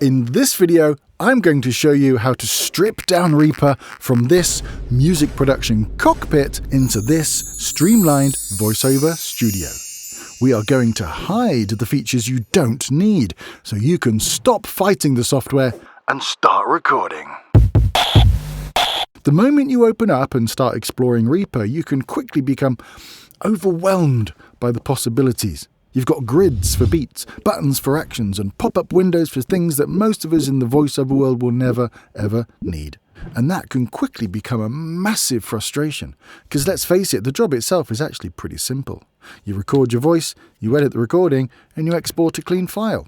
In this video, I'm going to show you how to strip down Reaper from this music production cockpit into this streamlined voiceover studio. We are going to hide the features you don't need so you can stop fighting the software and start recording. The moment you open up and start exploring Reaper, you can quickly become overwhelmed by the possibilities. You've got grids for beats, buttons for actions, and pop-up windows for things that most of us in the voiceover world will never, ever need. And that can quickly become a massive frustration. Because let's face it, the job itself is actually pretty simple. You record your voice, you edit the recording, and you export a clean file.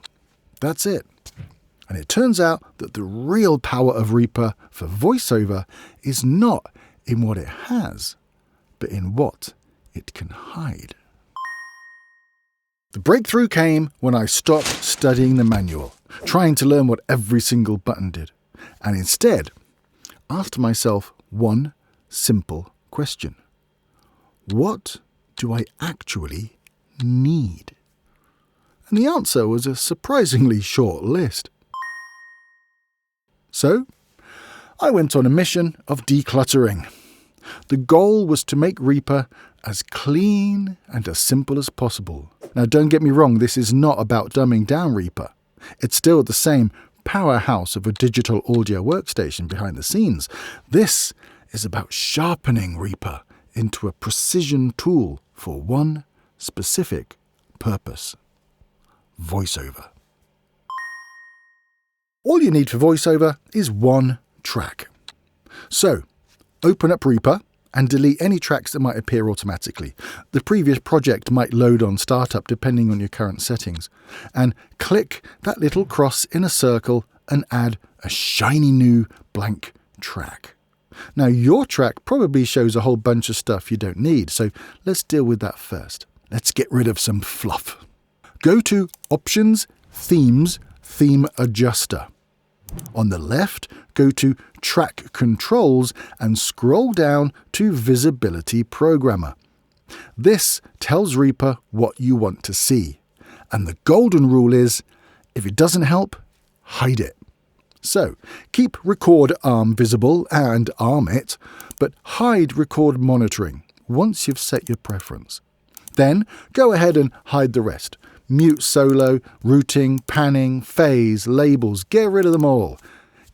That's it. And it turns out that the real power of Reaper for voiceover is not in what it has, but in what it can hide. The breakthrough came when I stopped studying the manual, trying to learn what every single button did, and instead asked myself one simple question. What do I actually need? And the answer was a surprisingly short list. So, I went on a mission of decluttering. The goal was to make Reaper as clean and as simple as possible. Now, don't get me wrong, this is not about dumbing down Reaper. It's still the same powerhouse of a digital audio workstation behind the scenes. This is about sharpening Reaper into a precision tool for one specific purpose: voiceover. All you need for voiceover is one track. So, open up Reaper and delete any tracks that might appear automatically. The previous project might load on startup depending on your current settings. And click that little cross in a circle and add a shiny new blank track. Now your track probably shows a whole bunch of stuff you don't need, so let's deal with that first. Let's get rid of some fluff. Go to Options, Themes, Theme Adjuster. On the left, go to Track Controls and scroll down to Visibility Programmer. This tells Reaper what you want to see. And the golden rule is, if it doesn't help, hide it. So, keep Record Arm visible and arm it, but hide Record Monitoring once you've set your preference. Then, go ahead and hide the rest. Mute solo, routing, panning, phase, labels, get rid of them all.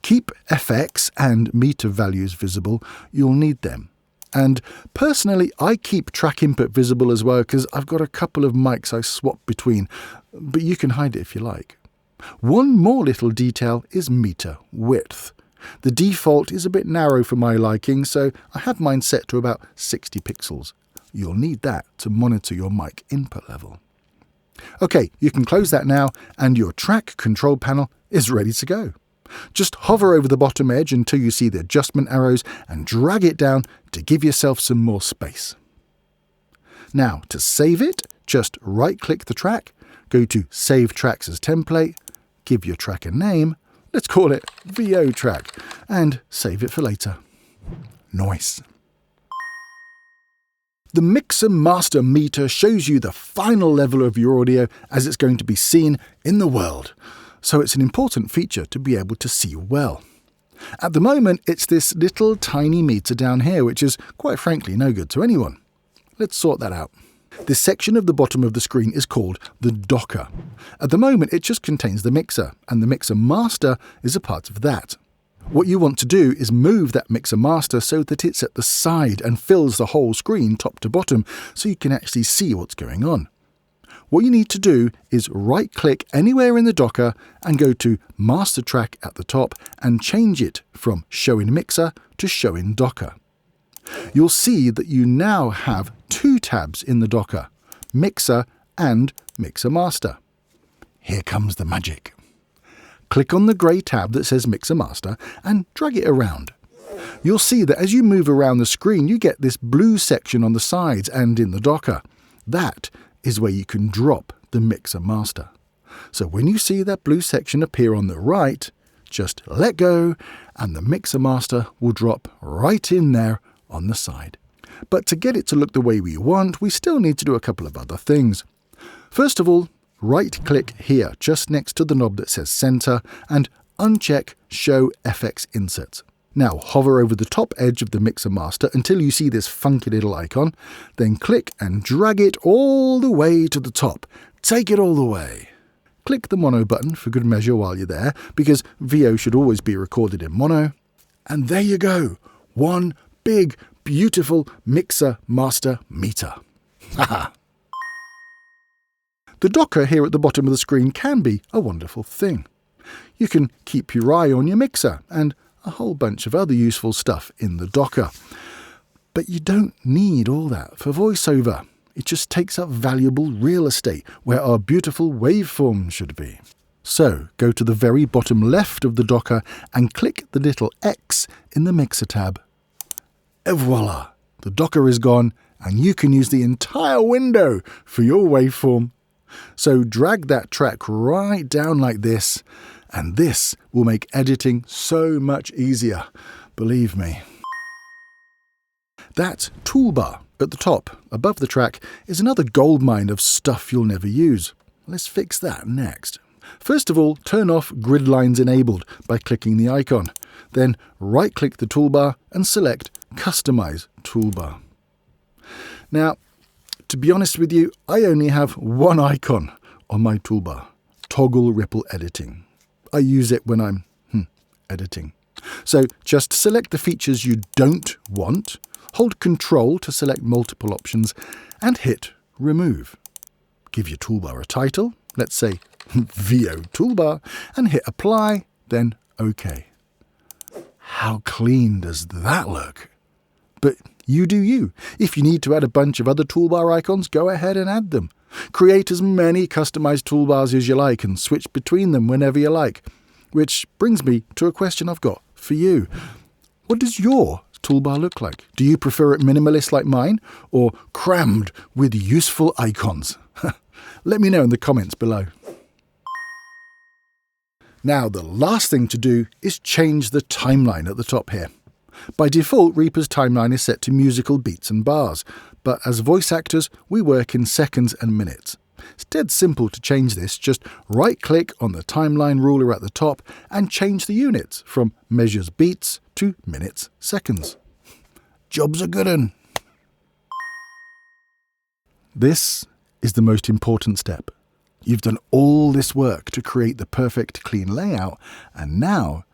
Keep FX and meter values visible, you'll need them. And personally, I keep track input visible as well because I've got a couple of mics I swap between, but you can hide it if you like. One more little detail is meter width. The default is a bit narrow for my liking, so I have mine set to about 60 pixels. You'll need that to monitor your mic input level. OK, you can close that now and your track control panel is ready to go. Just hover over the bottom edge until you see the adjustment arrows and drag it down to give yourself some more space. Now, to save it, just right-click the track, go to Save Tracks as Template, give your track a name, let's call it VO Track, and save it for later. Nice. The mixer master meter shows you the final level of your audio as it's going to be seen in the world. So it's an important feature to be able to see well. At the moment, it's this little tiny meter down here, which is quite frankly no good to anyone. Let's sort that out. This section of the bottom of the screen is called the Docker. At the moment, it just contains the mixer, and the mixer master is a part of that. What you want to do is move that mixer master so that it's at the side and fills the whole screen top to bottom so you can actually see what's going on. What you need to do is right-click anywhere in the Docker and go to Master Track at the top and change it from Show in Mixer to Show in Docker. You'll see that you now have two tabs in the Docker, Mixer and Mixer Master. Here comes the magic. Click on the grey tab that says Mixer Master and drag it around. You'll see that as you move around the screen, you get this blue section on the sides and in the Docker. That is where you can drop the Mixer Master. So when you see that blue section appear on the right, just let go and the Mixer Master will drop right in there on the side. But to get it to look the way we want, we still need to do a couple of other things. First of all, right-click here, just next to the knob that says Center, and uncheck Show FX Inserts. Now hover over the top edge of the mixer master until you see this funky little icon, then click and drag it all the way to the top. Take it all the way. Click the mono button for good measure while you're there, because VO should always be recorded in mono. And there you go, one big, beautiful mixer master meter. Haha. The Docker here at the bottom of the screen can be a wonderful thing. You can keep your eye on your mixer and a whole bunch of other useful stuff in the Docker. But you don't need all that for VoiceOver. It just takes up valuable real estate where our beautiful waveform should be. So go to the very bottom left of the Docker and click the little X in the Mixer tab. Et voila! The Docker is gone and you can use the entire window for your waveform. So drag that track right down like this, and this will make editing so much easier, believe me. That toolbar at the top, above the track, is another goldmine of stuff you'll never use. Let's fix that next. First of all, turn off Grid Lines Enabled by clicking the icon. Then right-click the toolbar and select Customize Toolbar. Now, to be honest with you, I only have one icon on my toolbar, Toggle Ripple Editing. I use it when I'm editing. So just select the features you don't want, hold Control to select multiple options, and hit Remove. Give your toolbar a title, let's say VO Toolbar, and hit Apply, then OK. How clean does that look? But you do you. If you need to add a bunch of other toolbar icons, go ahead and add them. Create as many customized toolbars as you like and switch between them whenever you like. Which brings me to a question I've got for you. What does your toolbar look like? Do you prefer it minimalist like mine, or crammed with useful icons? Let me know in the comments below. Now the last thing to do is change the timeline at the top here. By default, Reaper's timeline is set to musical beats and bars, but as voice actors, we work in seconds and minutes. It's dead simple to change this. Just right-click on the timeline ruler at the top and change the units from measures beats to minutes seconds. Job's a good 'un. This is the most important step. You've done all this work to create the perfect clean layout, and now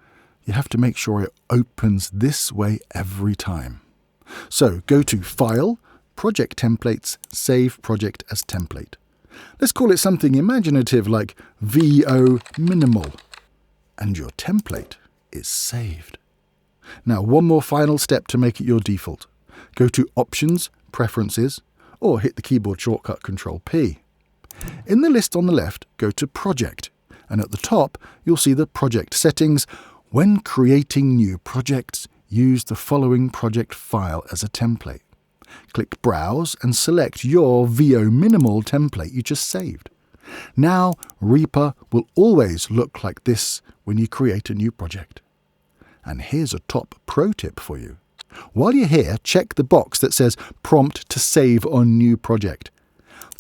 you have to make sure it opens this way every time. So go to File, Project Templates, Save Project as Template. Let's call it something imaginative like VO Minimal. And your template is saved. Now one more final step to make it your default. Go to Options, Preferences, or hit the keyboard shortcut Ctrl-P. In the list on the left, go to Project, and at the top you'll see the project settings. When creating new projects, use the following project file as a template. Click Browse and select your VO Minimal template you just saved. Now Reaper will always look like this when you create a new project. And here's a top pro tip for you. While you're here, check the box that says Prompt to Save on New Project.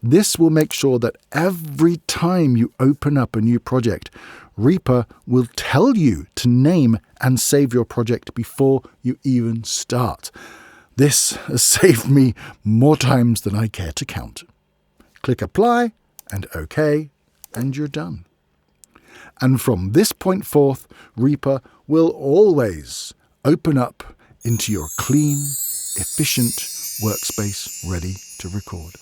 This will make sure that every time you open up a new project, Reaper will tell you to name and save your project before you even start. This has saved me more times than I care to count. Click Apply and OK, and you're done. And from this point forth, Reaper will always open up into your clean, efficient workspace ready to record.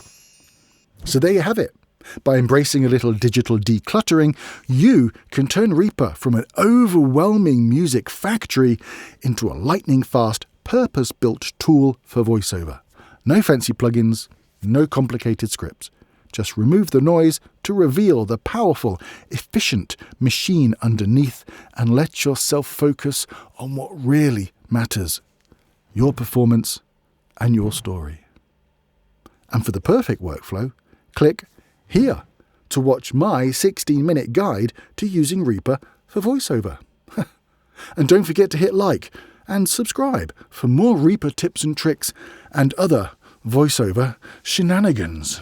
So there you have it. By embracing a little digital decluttering, you can turn Reaper from an overwhelming music factory into a lightning-fast, purpose-built tool for VoiceOver. No fancy plugins, no complicated scripts. Just remove the noise to reveal the powerful, efficient machine underneath and let yourself focus on what really matters: your performance and your story. And for the perfect workflow, click here to watch my 16-minute guide to using Reaper for VoiceOver. And don't forget to hit like and subscribe for more Reaper tips and tricks and other VoiceOver shenanigans.